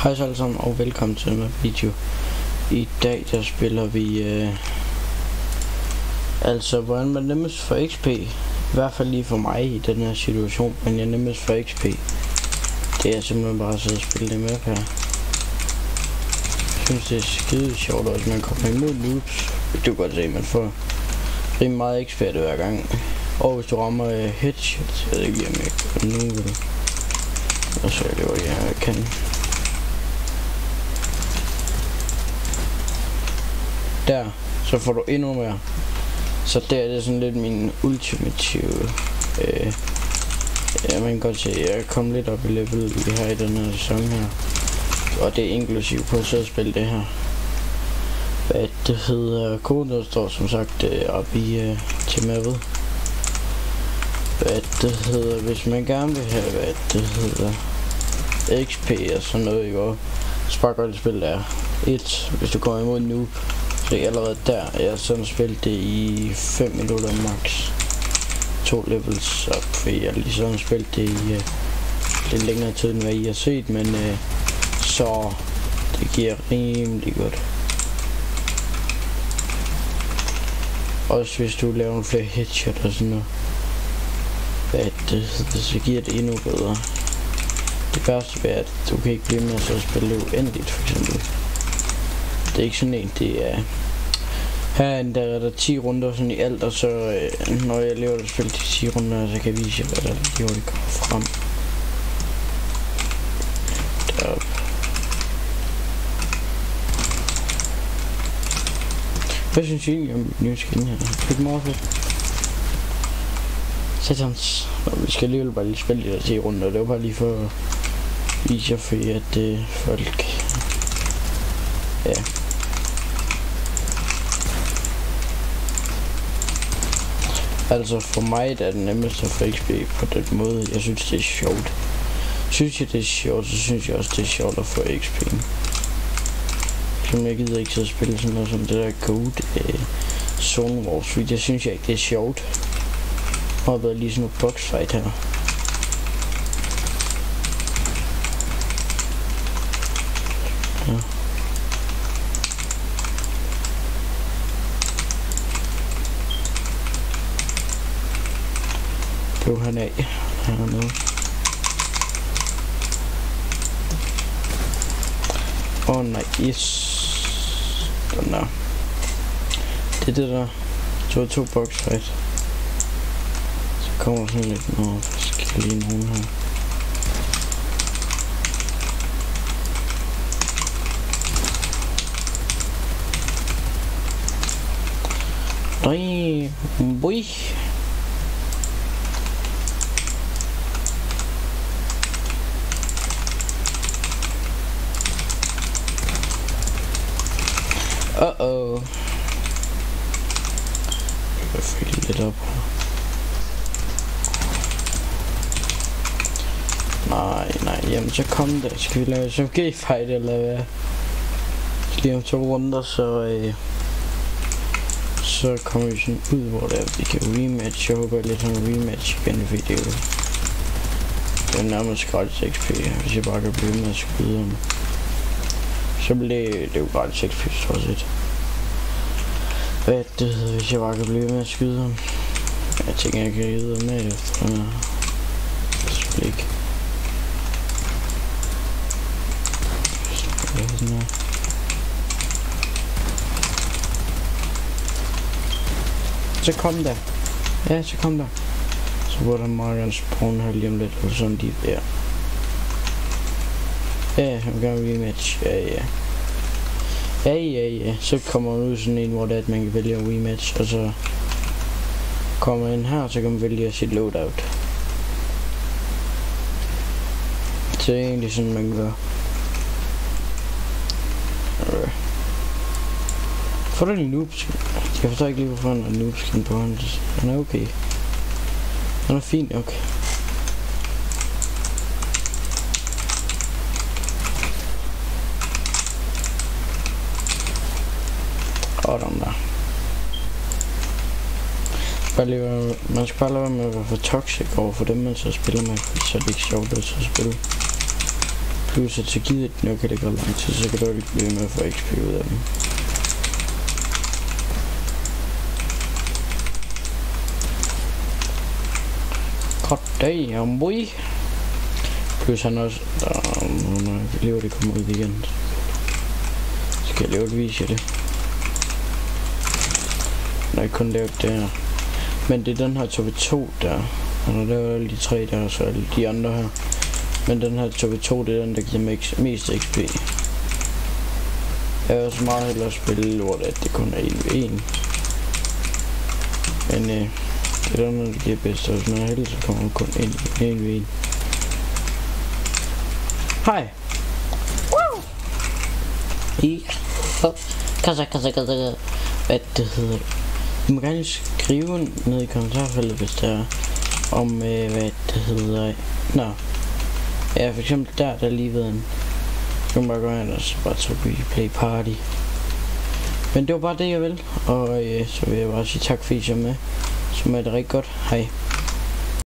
Hej så alle sammen og velkommen til den video. I dag der spiller vi altså hvordan man nemmest får XP. I hvert fald lige for mig i den her situation, men jeg nemmest får XP. Det er simpelthen bare at sidde og spille det med her. Jeg synes det er skide sjovt, hvis man kommer imod noobs. Du kan godt se at man får rimelig meget XP det hver gang. Og hvis du rammer headshot, jeg ved ikke om jeg kan nu vil. Og så er det jo jeg kan. Der, så får du endnu mere. Så der er det sådan lidt min ultimative ja, man kan godt se at jeg er kommet lidt op i level vi har i den her sæson her. Og det er inklusiv på at sidde og spille det her. Hvad det hedder, koden der står som sagt oppe i til mappet. Hvad det hedder, hvis man gerne vil have hvad det hedder XP og sådan noget, jo, så bare godt spil der. 1, hvis du kommer imod noob. Så allerede der, jeg har sådan spillet det i 5 minutter max. 2 levels op, fordi jeg lige sådan spillet det i lidt længere tid end hvad I har set, men så det giver rimelig godt. Også hvis du laver nogle flere headshot og sådan noget, hvad det, så giver det endnu bedre. Det værste er, at du kan ikke blive med at spille det uendeligt, for eksempel. Det er ikke sådan en, det er herinde der er der 10 runder sådan i alt, og så når jeg lever det spil til 10 runder, så kan jeg vise jer hvad der lige det kommer frem. Deroppe. Hvad synes I egentlig om mit nye skin her? Det er meget fedt. Satans. Vi skal alligevel bare lige spille de der 10 runder, det var bare lige for at vise jer, fordi at folk ja. Altså for mig der er det nemmest at få XP på den måde. Jeg synes det er sjovt. Synes jeg det er sjovt, så synes jeg også det er sjovt at få XP. Som jeg gider ikke så spille sådan noget som det der code Zone Wars, fordi jeg synes ikke det er sjovt. Jeg har været lige sådan noget boxfight her. Ja. Blev han af hernede. Nej, yes. Den der. Det er det der. To boxfight. Så kommer sådan lidt nogle forskellige nogen her. Damn, boy. Uh-oh. Jeg kan fylde lidt op her. Nej, jamen så kom der. Skal vi lave SMG fight eller hvad? Lige om 2 runder, så kommer vi sådan ud, hvor der vi kan rematch. Jeg håber lidt en rematch igen i video. Det er nærmest gratis XP, hvis jeg bare kan blive med at skyde ham. Så bliver det jo gratis XP stort set. Hvad det hedder, hvis jeg bare kan blive med at skyde ham. Jeg tænker jeg kan ride med efter den her. Blik. Så kom der. Ja, så kom der. Så var der meget gerne spawn her lige om lidt, eller sådan de der. Ja, jeg vil gerne rematch. Ja. Så kommer man ud sådan en, hvor det er, at man kan vælge en rematch, og så kommer ind her, så kan man vælge sit loadout. Så det er egentlig sådan, man gør. Får du en noobskin? Jeg forstår ikke lige, hvorfor han har en noobskin på ham. Han er okay. Han er fint, okay. Den der. Man skal bare lade være med at være for toxic over for dem, man så spiller med, så er det ikke sjovt at spille. Plus at så givet nok kan det gå lang tid, så kan du ikke blive med at få XP ud af dem. God damn boy. Plus han også, når lever det kommer ud igen. Så skal jeg lave et vise det. Når jeg kun lavet det her. Men det er den her TV2 der. Og når der er alle de tre der, så alle de andre her. Men den her TV2, det er den der giver mest XP. Jeg er også meget hellere at spille lort, at det kun er 1v1. Men det er den der giver bedst, og hvis man er heldig, så kommer kun 1v1. Hej! Wow! Kassa. Hvad det hedder. Du må gerne skrive ned i kommentarfeltet, hvis der er om hvad det hedder. Nå. Ja, for eksempel der lige ved en. Så kan man bare gå ind og bare trykke play party. Men det var bare det jeg vil. Og så vil jeg bare sige tak fordi I så med. Så er det rigtig godt. Hej.